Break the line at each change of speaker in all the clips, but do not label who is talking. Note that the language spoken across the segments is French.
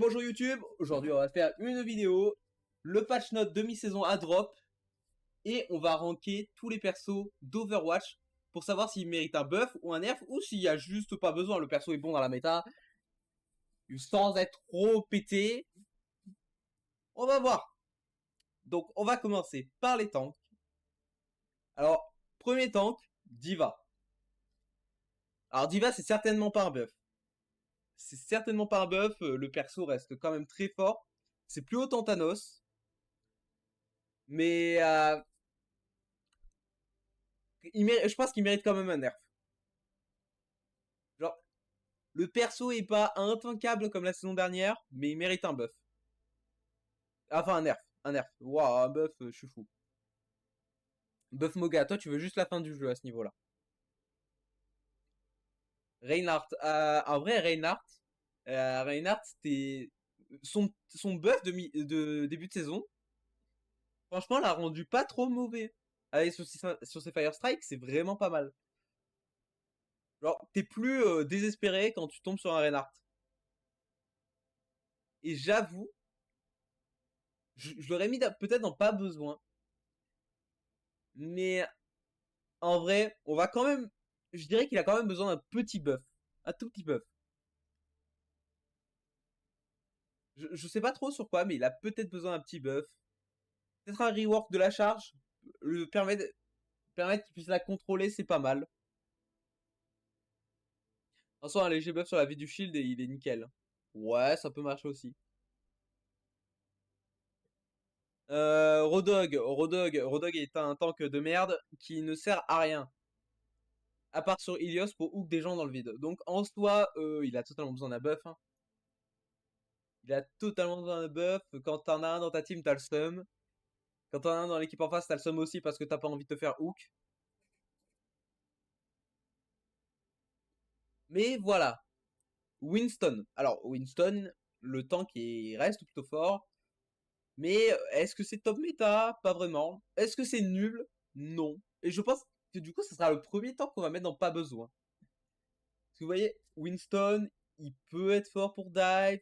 bonjour YouTube, aujourd'hui on va faire une vidéo, le patch note demi-saison à drop, et on va ranker tous les persos d'Overwatch pour savoir s'ils méritent un buff ou un nerf, ou s'il y a juste pas besoin, le perso est bon dans la méta, sans être trop pété. On va voir. Donc on va commencer par les tanks. Alors, premier tank, D.Va. Alors D.Va c'est certainement pas un buff. C'est certainement pas un buff, le perso reste quand même très fort. C'est plus autant Thanos. Mais je pense qu'il mérite quand même un nerf. Genre, le perso est pas intankable comme la saison dernière, mais il mérite un buff. Enfin, un nerf. Un nerf. Waouh, un buff, je suis fou. Buff Moga, toi tu veux juste la fin du jeu à ce niveau-là. Reinhardt. En vrai, Reinhardt, c'était son buff de début de saison. Franchement, l'a rendu pas trop mauvais. Allez, sur ses Fire Strike, c'est vraiment pas mal. Genre, t'es plus désespéré quand tu tombes sur un Reinhardt. Et j'avoue, je l'aurais mis peut-être dans pas besoin. Mais en vrai, on va quand même... Je dirais qu'il a quand même besoin d'un petit buff. Un tout petit buff. Je sais pas trop sur quoi, mais il a peut-être besoin d'un petit buff. Peut-être un rework de la charge. Le permettre qu'il puisse la contrôler, c'est pas mal. En soi, un léger buff sur la vie du shield et il est nickel. Ouais, ça peut marcher aussi. Rodog est un tank de merde qui ne sert à rien. À part sur Ilios pour hook des gens dans le vide. Donc en soi, il a totalement besoin d'un buff. Hein. Il a totalement besoin d'un buff. Quand t'en as un dans ta team, t'as le seum. Quand t'en as un dans l'équipe en face, t'as le seum aussi parce que t'as pas envie de te faire hook. Mais voilà. Winston. Alors Winston, le tank reste plutôt fort. Mais est-ce que c'est top méta? Pas vraiment. Est-ce que c'est nul? Non. Et je pense que du coup, ce sera le premier tank qu'on va mettre dans pas besoin. Parce que vous voyez, Winston, il peut être fort pour dive,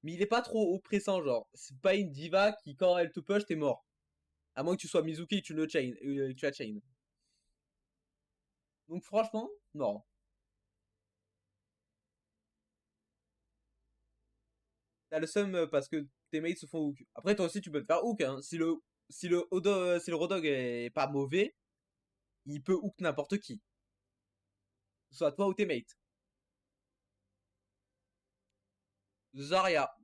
mais il est pas trop oppressant, genre. C'est pas une diva qui, quand elle te push, t'es mort. À moins que tu sois Mizuki et que tu le chain, que tu la chain. Donc franchement, non. T'as le seum parce que tes mates se font hook. Après, toi aussi, tu peux te faire hook, hein. Si le Rodog est pas mauvais, il peut hook n'importe qui. Soit toi ou tes mates. Zarya,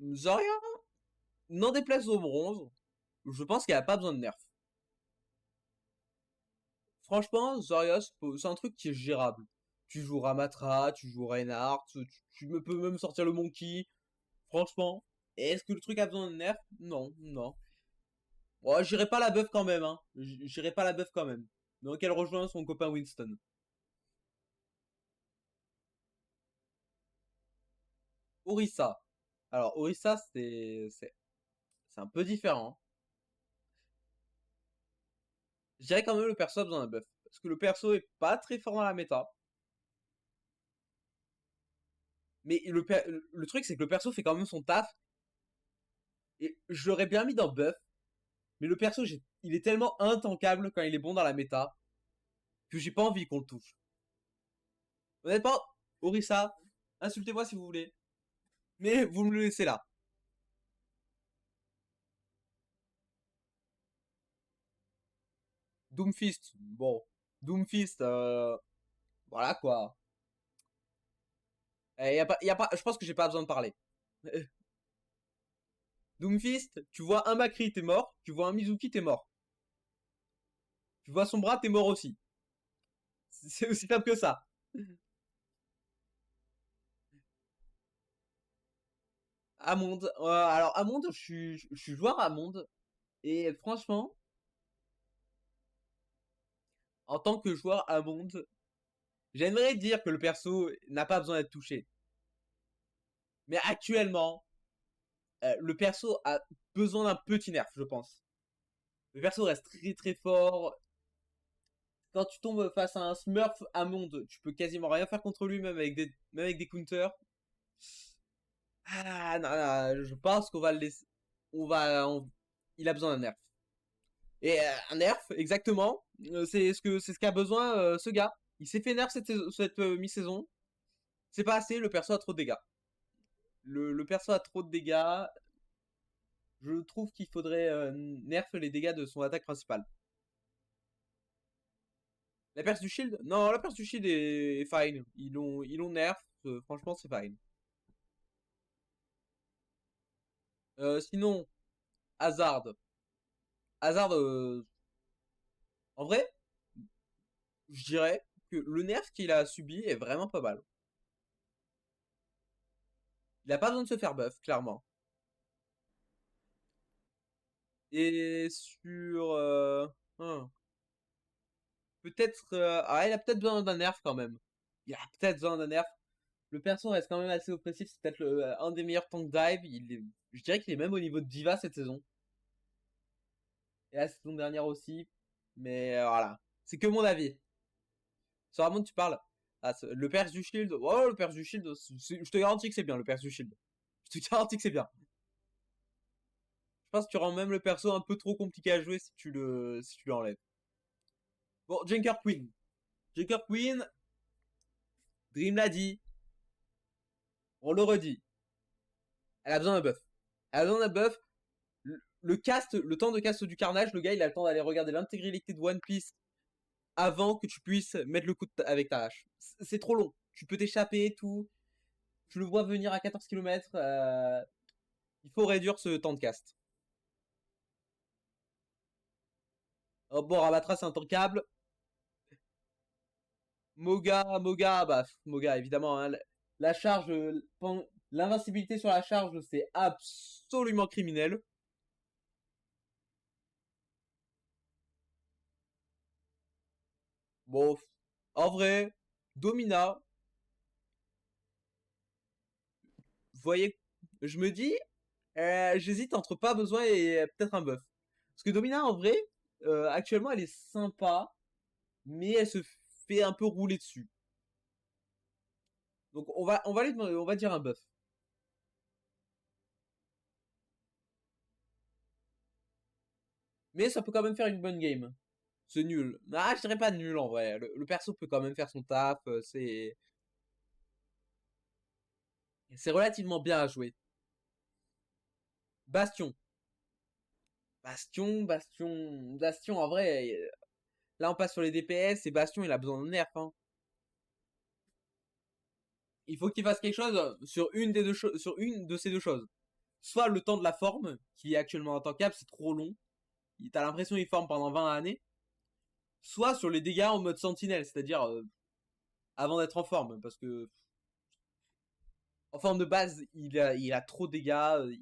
n'en déplaise au bronze, je pense qu'il a pas besoin de nerf. Franchement, Zarya, c'est un truc qui est gérable. Tu joues Ramatra, tu joues Reinhardt, tu me peux même sortir le Monkey. Franchement, est-ce que le truc a besoin de nerf? Non, non. Bon, j'irai pas la buff quand même, hein. J'irai pas la buff quand même. Donc elle rejoint son copain Winston. Orisa. Alors Orisa, c'est un peu différent. Je dirais quand même le perso a besoin d'un buff. Parce que le perso est pas très fort dans la méta. Mais le truc, c'est que le perso fait quand même son taf. Et je l'aurais bien mis dans buff. Mais le perso, il est tellement intankable quand il est bon dans la méta que j'ai pas envie qu'on le touche. Honnêtement, Orisa, insultez-moi si vous voulez. Mais vous me le laissez là. Doomfist, bon. Doomfist, voilà quoi. Y a pas, je pense que j'ai pas besoin de parler. Doomfist, tu vois un Makri, t'es mort. Tu vois un Mizuki, t'es mort. Tu vois son bras, t'es mort aussi. C'est aussi simple que ça. Amond, alors Amond, je suis joueur Amond. Et franchement, en tant que joueur Amond, j'aimerais dire que le perso n'a pas besoin d'être touché. Mais actuellement, le perso a besoin d'un petit nerf, je pense. Le perso reste très très fort. Quand tu tombes face à un Smurf Amond, tu peux quasiment rien faire contre lui, même avec des counters. Ah, non, non, je pense qu'on va le laisser. Il a besoin d'un nerf. Et un nerf, exactement. C'est ce qu'a besoin ce gars. Il s'est fait nerf cette mi-saison. C'est pas assez, le perso a trop de dégâts. Le perso a trop de dégâts. Je trouve qu'il faudrait nerf les dégâts de son attaque principale. La perce du shield? Non, la perce du shield est fine. Ils l'ont nerf. Franchement, c'est fine. Sinon, Hazard. Hazard, en vrai, je dirais que le nerf qu'il a subi est vraiment pas mal. Il a pas besoin de se faire buff, clairement. Et sur... hein, peut-être... ah, il a peut-être besoin d'un nerf quand même. Il a peut-être besoin d'un nerf. Le perso reste quand même assez oppressif. C'est peut-être un des meilleurs tank dive. Je dirais qu'il est même au niveau de Diva cette saison. Et la saison dernière aussi. Mais voilà. C'est que mon avis. Sur Ramon, tu parles. Ah, le perse du shield. Oh, le perse du shield. Je te garantis que c'est bien, le perse du shield. Je te garantis que c'est bien. Je pense que tu rends même le perso un peu trop compliqué à jouer si tu l'enlèves. Bon, Junker Queen. Junker Queen, Dream l'a dit. On le redit. Elle a besoin d'un buff. Elle a besoin d'un buff. Le temps de cast du carnage, le gars, il a le temps d'aller regarder l'intégralité de One Piece avant que tu puisses mettre le coup avec ta hache. C'est trop long. Tu peux t'échapper et tout. Je le vois venir à 14 km. Il faut réduire ce temps de cast. Oh, bon, Rabattra, c'est intankable. Moga, bah, Moga, évidemment, hein, la charge, l'invincibilité sur la charge, c'est absolument criminel. Bon, en vrai, Domina, vous voyez, je me dis, j'hésite entre pas besoin et peut-être un buff. Parce que Domina, en vrai, actuellement, elle est sympa, mais elle se fait un peu rouler dessus. Donc, on va dire un buff. Mais ça peut quand même faire une bonne game. C'est nul. Ah, je dirais pas nul en vrai. Le perso peut quand même faire son taf. C'est relativement bien à jouer. Bastion. Bastion, en vrai. Là, on passe sur les DPS et Bastion, il a besoin de nerf. Hein. Il faut qu'il fasse quelque chose sur sur une de ces deux choses. Soit le temps de la forme, qui est actuellement intankable, c'est trop long. T'as l'impression qu'il forme pendant 20 années. Soit sur les dégâts en mode sentinelle, c'est-à-dire avant d'être en forme. Parce que en forme de base, il a trop de dégâts.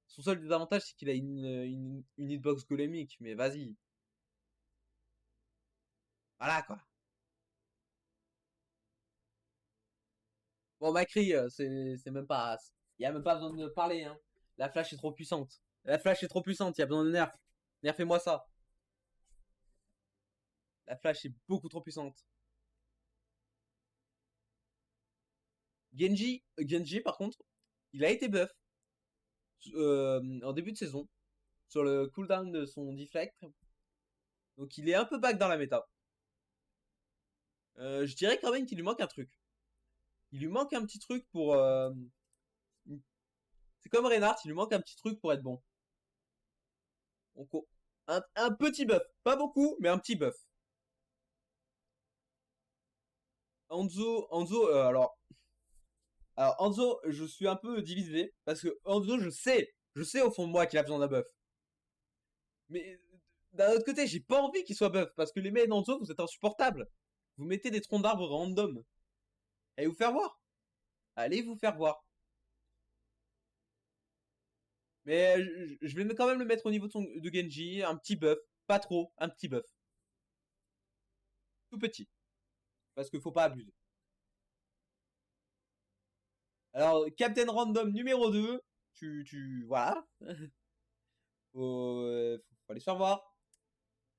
Son seul désavantage, c'est qu'il a une hitbox golémique. Mais vas-y. Voilà quoi. Bon, Macri, c'est même pas. Il y a même pas besoin de parler. Hein. La flash est trop puissante. La flash est trop puissante. Il y a besoin de nerf. Nerfez-moi ça. La flash est beaucoup trop puissante. Genji, par contre, il a été buff en début de saison sur le cooldown de son deflect. Donc il est un peu back dans la méta. Je dirais quand même qu'il lui manque un truc. Il lui manque un petit truc pour. C'est comme Reinhardt, il lui manque un petit truc pour être bon. Donc, un petit buff. Pas beaucoup, mais un petit buff. Anzo, alors Anzo, je suis un peu divisé parce que Anzo, je sais au fond de moi qu'il a besoin d'un buff. Mais d'un autre côté, j'ai pas envie qu'il soit buff parce que les mains d'Anzo, vous êtes insupportables. Vous mettez des troncs d'arbres random. Allez vous faire voir. Allez vous faire voir. Mais je vais quand même le mettre au niveau de Genji, un petit buff, pas trop, un petit buff, tout petit, parce qu'il faut pas abuser. Alors, Captain Random numéro 2, voilà, faut aller se faire voir.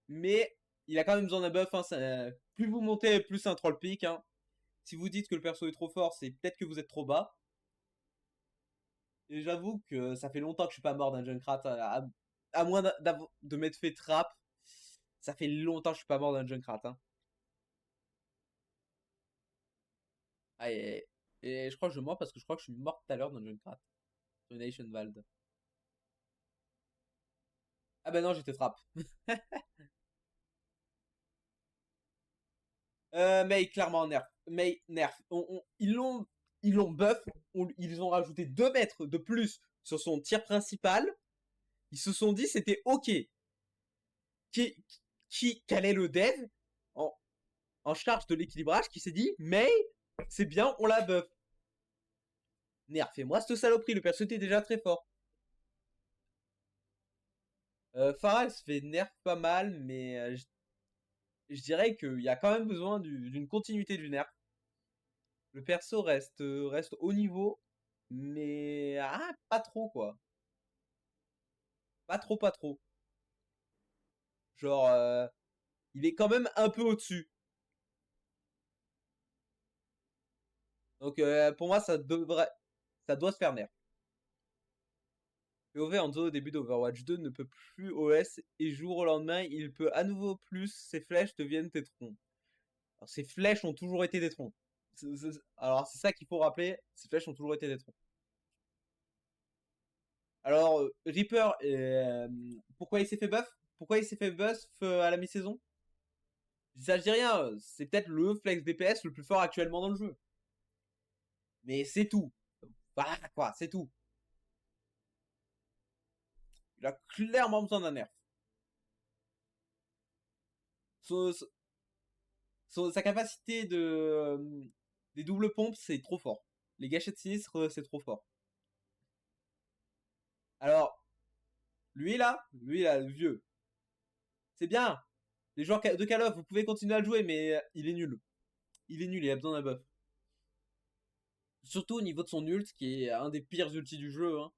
Mais il a quand même besoin d'un buff. Hein, plus vous montez, plus c'est un troll pick. Hein. Si vous dites que le perso est trop fort, c'est peut-être que vous êtes trop bas. Et j'avoue que ça fait longtemps que je suis pas mort d'un Junkrat. À moins de m'être fait trap. Ça fait longtemps que je suis pas mort d'un Junkrat. Hein. Ah, et je crois que je mens parce que je crois que je suis mort tout à l'heure d'un Junkrat. Sur une Eichenwald. Ah ben non, j'étais trap. Mais clairement nerf. Mais nerf. Ils l'ont buff. Ils ont rajouté 2 mètres de plus sur son tir principal. Ils se sont dit c'était ok. Quel est le dev en, en charge de l'équilibrage qui s'est dit mais c'est bien, on la buff. Nerfez-moi cette saloperie, le perso était déjà très fort. Pharah se fait nerf pas mal, mais je dirais qu'il y a quand même besoin d'une continuité du nerf. Le perso reste haut niveau, mais pas trop quoi. Pas trop, pas trop. Genre, il est quand même un peu au-dessus. Donc pour moi, ça doit se faire nerf. POV Enzo au début d'Overwatch 2 ne peut plus OS et jour au lendemain, il peut à nouveau plus, ses flèches deviennent des troncs. Alors, ses flèches ont toujours été des troncs. Alors c'est ça qu'il faut rappeler, ses flèches ont toujours été des troncs. Alors Reaper, pourquoi il s'est fait buff? Pourquoi il s'est fait buff à la mi-saison? Ça je dis rien, c'est peut-être le flex DPS le plus fort actuellement dans le jeu. Mais c'est tout. Voilà quoi, c'est tout. Il a clairement besoin d'un nerf. Son- sa capacité des doubles pompes, c'est trop fort. Les gâchettes sinistres, c'est trop fort. Alors, lui là, le vieux, c'est bien. Les joueurs de Call of, vous pouvez continuer à le jouer, mais il est nul. Il est nul, il a besoin d'un buff. Surtout au niveau de son ult, qui est un des pires ultis du jeu. Hein.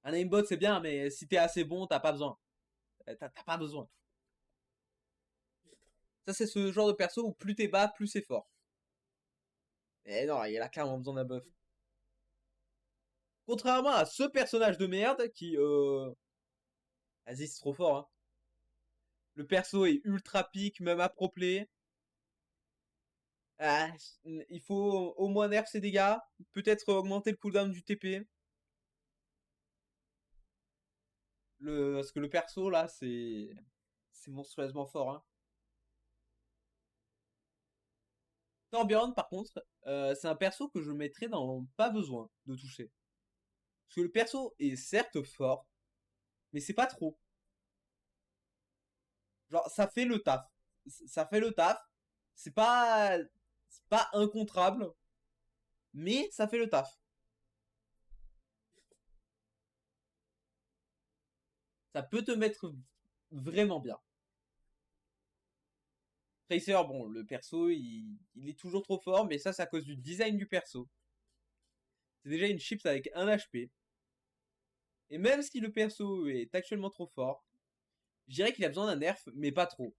Un aimbot, c'est bien, mais si t'es assez bon, t'as pas besoin. T'as pas besoin. Ça, c'est ce genre de perso où plus t'es bas, plus c'est fort. Et non, il a clairement besoin d'un buff. Contrairement à ce personnage de merde qui... Vas-y, c'est trop fort. Hein. Le perso est ultra pique, même à pro play. Ah, il faut au moins nerf ses dégâts. Peut-être augmenter le cooldown du TP. Parce que le perso, là, c'est monstrueusement fort. Hein. Torbjorn, par contre, c'est un perso que je mettrais dans pas besoin de toucher. Parce que le perso est certes fort, mais c'est pas trop. Genre, ça fait le taf. Ça fait le taf. C'est pas, c'est pas incontrable, mais ça fait le taf. Ça peut te mettre vraiment bien. Tracer, bon, le perso, il est toujours trop fort, mais ça, c'est à cause du design du perso. C'est déjà une chips avec 1 HP. Et même si le perso est actuellement trop fort, je dirais qu'il a besoin d'un nerf, mais pas trop.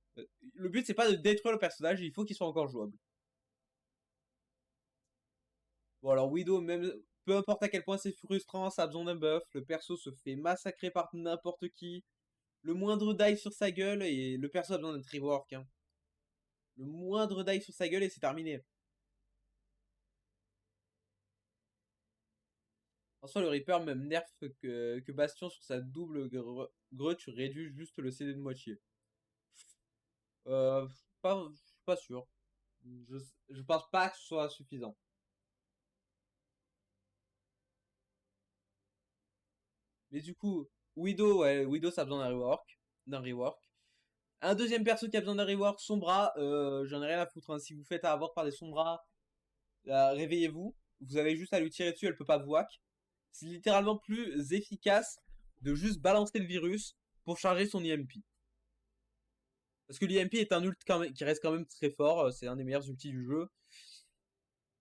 Le but, c'est pas de détruire le personnage, il faut qu'il soit encore jouable. Bon, alors Widow, même, peu importe à quel point c'est frustrant, ça a besoin d'un buff. Le perso se fait massacrer par n'importe qui. Le moindre dive sur sa gueule, et le perso a besoin d'un rework. Hein. Le moindre dive sur sa gueule, et c'est terminé. En soi, le Reaper, même nerf que Bastion sur sa double greu, tu réduis juste le CD de moitié. Je suis pas sûr. Je, je pense pas que ce soit suffisant. Mais du coup, Widow, ouais, Widow, ça a besoin d'un rework. D'un rework. Un deuxième perso qui a besoin d'un rework, Sombra, j'en ai rien à foutre. Hein. Si vous faites avoir par des Sombra, réveillez-vous. Vous avez juste à lui tirer dessus, elle peut pas vous hack. C'est littéralement plus efficace de juste balancer le virus pour charger son IMP. Parce que l'IMP est un ult qui reste quand même très fort, c'est un des meilleurs ultis du jeu.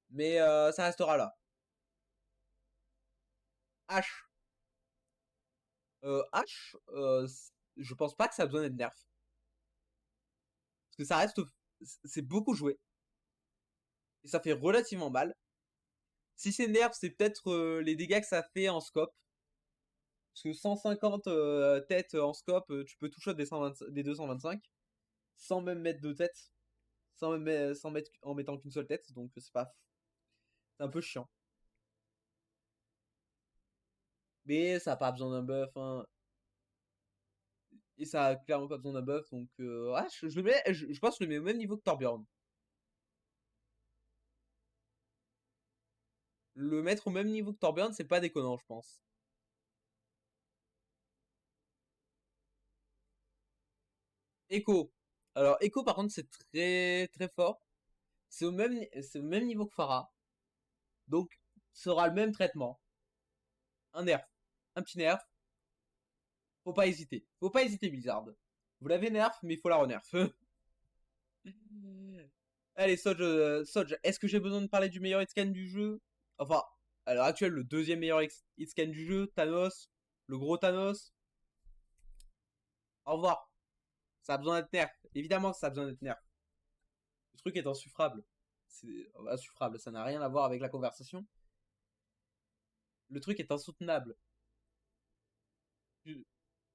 Mais ça restera là. H. H, je pense pas que ça a besoin d'être nerf. Parce que ça reste. C'est beaucoup joué. Et ça fait relativement mal. Si c'est nerf, c'est peut-être les dégâts que ça fait en scope. Parce que 150 têtes en scope, tu peux tout shot des 225. Sans même mettre de tête. Sans mettre en mettant qu'une seule tête. Donc c'est pas. C'est un peu chiant. Mais ça a pas besoin d'un buff. Hein. Et ça a clairement pas besoin d'un buff. Donc ouais, je pense que je le mets au même niveau que Torbjorn. Le mettre au même niveau que Torbjorn, c'est pas déconnant, je pense. Echo. Alors, Echo, par contre, c'est très très fort. C'est au même niveau que Pharah. Donc, ça aura le même traitement. Un nerf. Un petit nerf. Faut pas hésiter. Faut pas hésiter, Blizzard. Vous l'avez nerf, mais il faut la renerf. Allez, Sodge, est-ce que j'ai besoin de parler du meilleur hitscan du jeu? Enfin, à l'heure actuelle, le deuxième meilleur hitscan du jeu, Thanos, le gros Thanos. Au revoir. Ça a besoin d'être nerf. Évidemment que ça a besoin d'être nerf. Le truc est insuffrable. C'est insuffrable, ça n'a rien à voir avec la conversation. Le truc est insoutenable.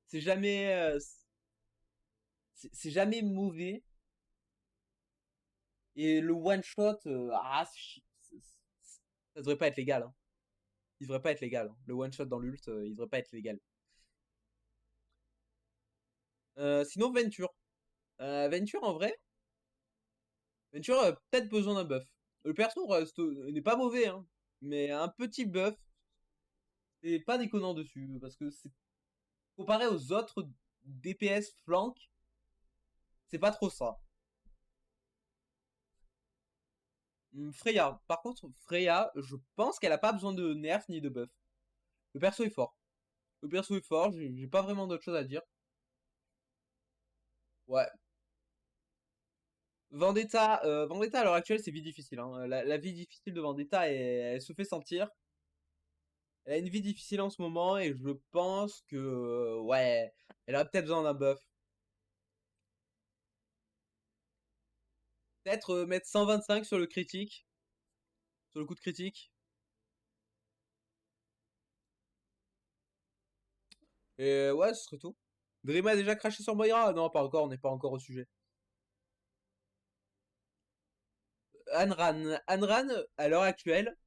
C'est jamais, c'est jamais mauvais. Et le one shot, ça devrait pas être légal. Hein. Il devrait pas être légal. Hein. Le one shot dans l'ult, il devrait pas être légal. Sinon Venture. Venture en vrai, Venture a peut-être besoin d'un buff. Le perso n'est pas mauvais, hein, mais un petit buff, c'est pas déconnant dessus parce que c'est comparé aux autres DPS flank, c'est pas trop ça. Freya, par contre, Freya, je pense qu'elle a pas besoin de nerf ni de buff. Le perso est fort. Le perso est fort, j'ai pas vraiment d'autre chose à dire. Ouais. Vendetta, Vendetta à l'heure actuelle, c'est vie difficile. Hein. La vie difficile de Vendetta, elle se fait sentir. Elle a une vie difficile en ce moment et je pense que, ouais, elle a peut-être besoin d'un buff. Peut-être mettre 125 sur le critique, sur le coup de critique. Et ouais, ce serait tout. Dream a déjà craché sur Moira? Non, pas encore, on n'est pas encore au sujet. Anran, à l'heure actuelle,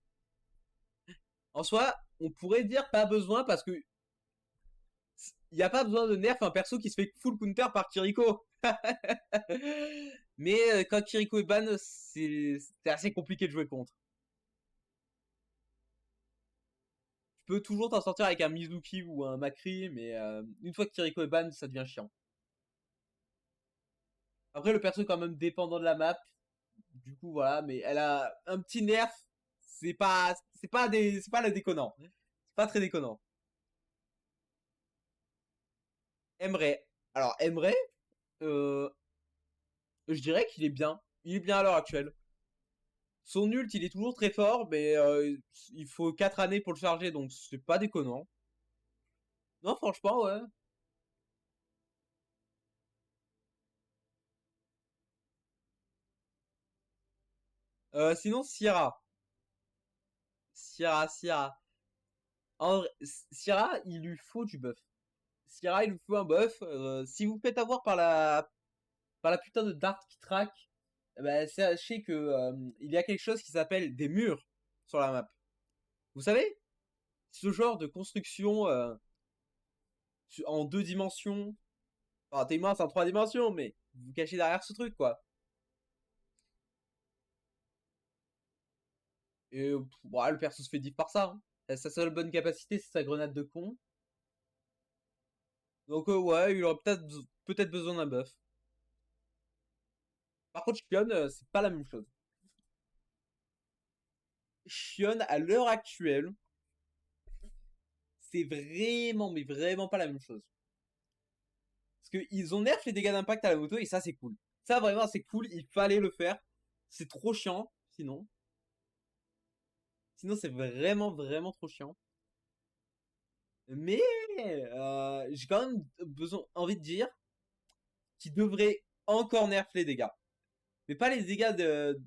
en soi, on pourrait dire pas besoin parce que il n'y a pas besoin de nerf un perso qui se fait full counter par Kiriko. Mais quand Kiriko est ban, c'est assez compliqué de jouer contre. Tu peux toujours t'en sortir avec un Mizuki ou un Makri, mais une fois que Kiriko est ban, ça devient chiant. Après, le perso est quand même dépendant de la map. Du coup, voilà, mais elle a un petit nerf. C'est pas le déconnant. C'est pas très déconnant. Emre. Alors, Emre, euh, je dirais qu'il est bien. Il est bien à l'heure actuelle. Son ult, il est toujours très fort, mais il faut 4 années pour le charger, donc c'est pas déconnant. Non, franchement, ouais. Sinon, Sierra. Sierra. En vrai, Sierra, il lui faut du buff. Sierra, il lui faut un buff. Si vous faites avoir par la putain de dart qui traque, eh ben, sachez que il y a quelque chose qui s'appelle des murs sur la map. Vous savez, ce genre de construction en 2 dimensions. Enfin, t'es mince en 3 dimensions, mais vous vous cachez derrière ce truc, quoi. Et ouais, le perso se fait diff par ça. Hein. Sa seule bonne capacité, c'est sa grenade de con. Donc ouais, il aurait peut-être besoin d'un buff. Par contre, Shion, c'est pas la même chose. Shion, à l'heure actuelle, c'est vraiment, mais vraiment pas la même chose. Parce qu'ils ont nerf les dégâts d'impact à la moto et ça, c'est cool. Ça, vraiment, c'est cool. Il fallait le faire. C'est trop chiant, sinon. Sinon, c'est vraiment, vraiment trop chiant. Mais j'ai quand même envie de dire qu'il devrait encore nerf les dégâts. Mais pas les dégâts de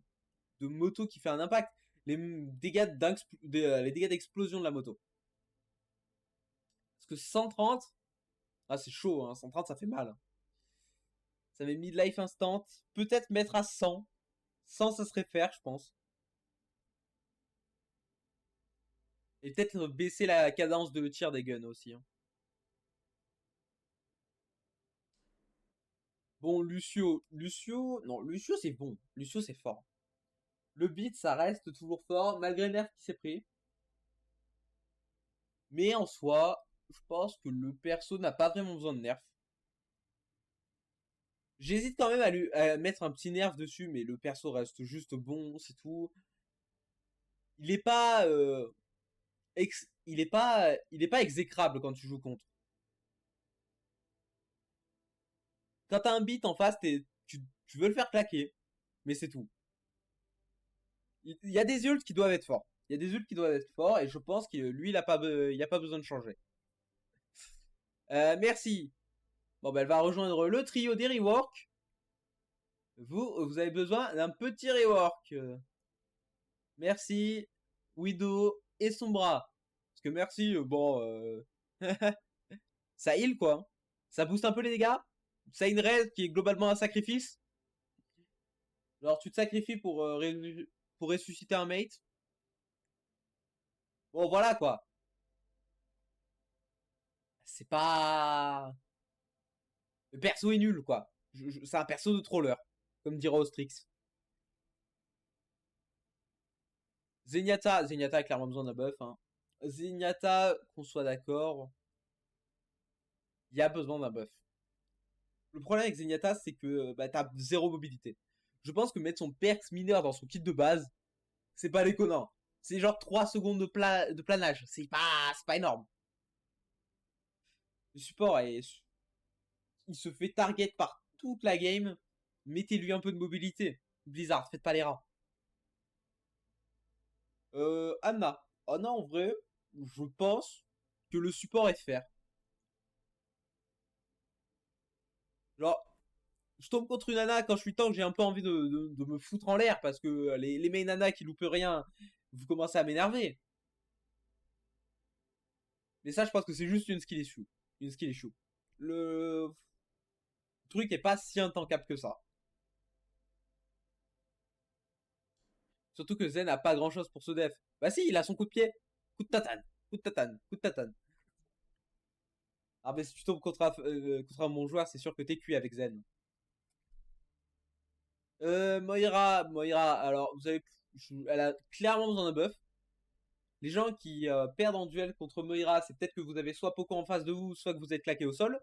moto qui fait un impact. les dégâts d'explosion de la moto. Parce que 130, ah c'est chaud, hein, 130 ça fait mal. Ça met mid-life instant. Peut-être mettre à 100. 100 ça serait faire, je pense. Et peut-être baisser la cadence de tir des guns aussi. Hein. Bon, Lucio. Non, Lucio c'est bon. Lucio c'est fort. Le beat ça reste toujours fort, malgré le nerf qui s'est pris. Mais en soi, je pense que le perso n'a pas vraiment besoin de nerf. J'hésite quand même à mettre un petit nerf dessus, mais le perso reste juste bon, c'est tout. Il est pas, il est pas exécrable quand tu joues contre. Quand t'as un beat en face, tu veux le faire claquer, mais c'est tout. Il y a des ults qui doivent être forts. Il y a des ults qui doivent être forts, et je pense que lui, il a pas besoin de changer. Merci. Bon, bah, elle va rejoindre le trio des rework. Vous avez besoin d'un petit rework. Merci, Widow et son bras. Parce que merci, bon, ça heal quoi. Ça booste un peu les dégâts. Ça a une raid qui est globalement un sacrifice. Alors tu te sacrifies pour ressusciter un mate. Bon voilà quoi. C'est pas... Le perso est nul quoi. C'est un perso de troller. Comme dira Ostrix. Zenyatta a clairement besoin d'un buff. Hein. Zenyatta, qu'on soit d'accord, il y a besoin d'un buff. Le problème avec Zenyatta, c'est que bah, t'as zéro mobilité. Je pense que mettre son perks mineur dans son kit de base, c'est pas déconnant. C'est genre 3 secondes de planage. C'est pas énorme. Le support, il se fait target par toute la game. Mettez-lui un peu de mobilité. Blizzard, faites pas les rats. Anna. Anna, en vrai, je pense que le support est faire. Genre, je tombe contre une Anna quand je suis tank, j'ai un peu envie de me foutre en l'air parce que les main Anna qui loupent rien, vous commencez à m'énerver. Mais ça, je pense que c'est juste une skill issue. Une skill issue. Le truc est pas si intankable que ça. Surtout que Zen a pas grand chose pour ce def. Bah si, il a son coup de pied. Coup de tatane. Coup de tatane. Coup de tatane. Ah mais si tu tombes contre un bon joueur, c'est sûr que t'es cuit avec Zen. Moira, alors vous avez, elle a clairement besoin d'un buff. Les gens qui perdent en duel contre Moira, c'est peut-être que vous avez soit Poco en face de vous, soit que vous êtes claqué au sol.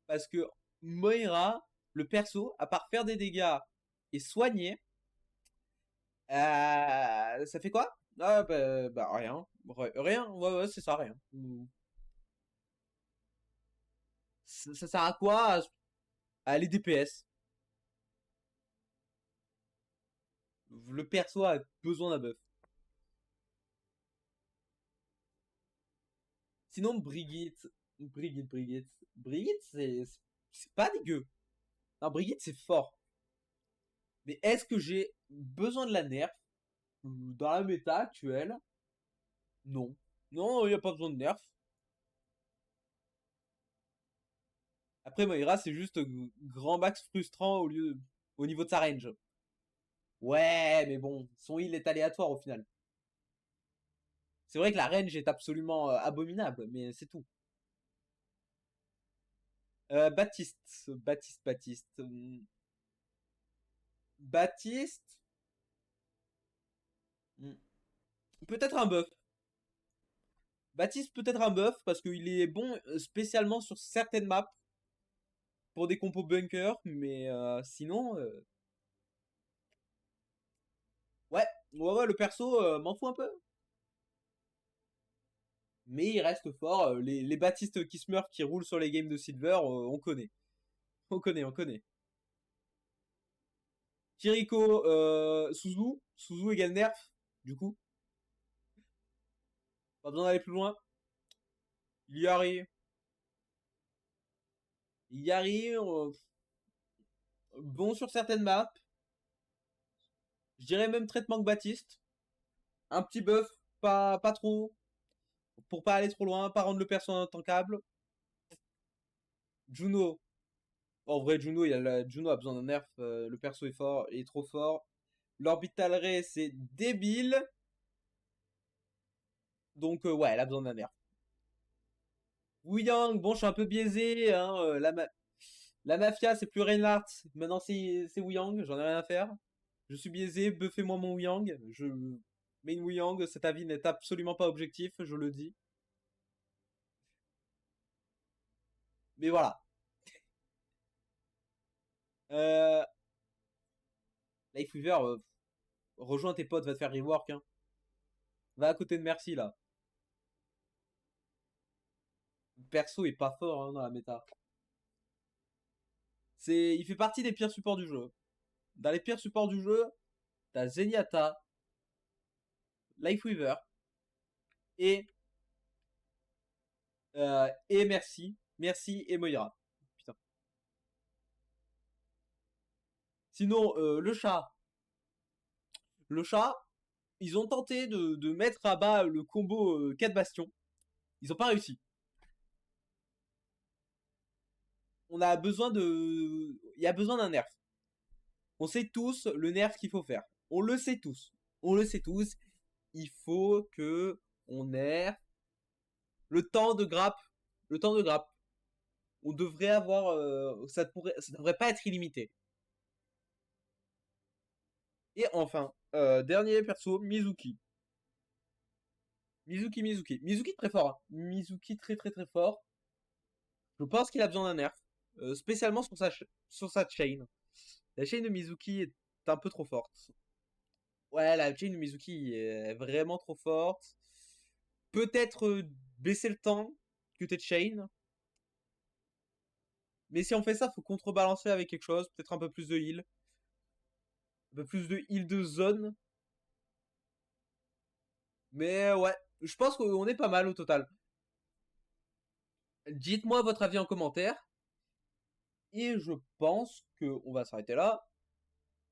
Parce que Moira, le perso, à part faire des dégâts et soigner, ça fait quoi? Ah bah rien. Rien, ouais c'est ça, rien. Ça sert à quoi à aller DPS? Le perso a besoin d'un buff. Sinon, Brigitte, c'est pas dégueu. Non, Brigitte, c'est fort. Mais est-ce que j'ai besoin de la nerf dans la méta actuelle? Non. Non, il n'y a pas besoin de nerf. Après, Moira, c'est juste grand max frustrant au niveau de sa range. Ouais, mais bon, son heal est aléatoire au final. C'est vrai que la range est absolument abominable, mais c'est tout. Baptiste. Baptiste. Hmm. Peut-être un buff. Baptiste peut-être un buff parce qu'il est bon spécialement sur certaines maps pour des compos bunker, mais sinon, ouais, le perso m'en fout un peu. Mais il reste fort. Les Baptistes qui se meurent, qui roulent sur les games de Silver, on connaît. On connaît. Kiriko, Suzu égale nerf, du coup. Pas besoin d'aller plus loin. Yari. Yari, bon sur certaines maps. Je dirais même traitement que Baptiste. Un petit buff, pas trop. Pour pas aller trop loin, pas rendre le perso intankable. Juno. En vrai, Juno, Juno a besoin d'un nerf. Le perso est fort, il est trop fort. L'Orbital Ray, c'est débile. Donc, ouais, elle a besoin d'un nerf. Wu Yang, bon, je suis un peu biaisé. Hein, la mafia, c'est plus Reinhardt. Maintenant, c'est Wu Yang, j'en ai rien à faire. Je suis biaisé, buffez-moi mon Wu Yang. Mais une Wu Yang, cet avis n'est absolument pas objectif, je le dis. Mais voilà. Euh, Lifeweaver, rejoins tes potes, va te faire rework. Hein. Va à côté de Merci là. Le perso est pas fort hein, dans la méta. Il fait partie des pires supports du jeu. Dans les pires supports du jeu, t'as Zenyatta, Lifeweaver et Merci. Merci et Moira. Putain. Sinon, le chat. Le chat, ils ont tenté de mettre à bas le combo 4 bastions. Ils ont pas réussi. On a besoin de. Il y a besoin d'un nerf. On sait tous le nerf qu'il faut faire. On le sait tous. On le sait tous. Il faut que on nerf le temps de grappe. Le temps de grappe. On devrait avoir. Ça devrait pas être illimité. Et enfin, dernier perso, Mizuki. Mizuki. Mizuki très fort. Hein. Mizuki très très très fort. Je pense qu'il a besoin d'un nerf. Spécialement sur sa chain. La chain de Mizuki est un peu trop forte. Ouais, la chain de Mizuki est vraiment trop forte. Peut-être baisser le temps que t'es de chain. Mais si on fait ça, faut contrebalancer avec quelque chose. Peut-être un peu plus de heal. Un peu plus de heal de zone. Mais ouais, je pense qu'on est pas mal au total. Dites-moi votre avis en commentaire. Et je pense qu'on va s'arrêter là.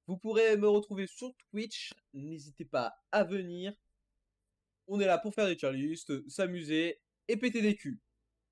Vous pourrez me retrouver sur Twitch. N'hésitez pas à venir. On est là pour faire des tier lists, s'amuser et péter des culs.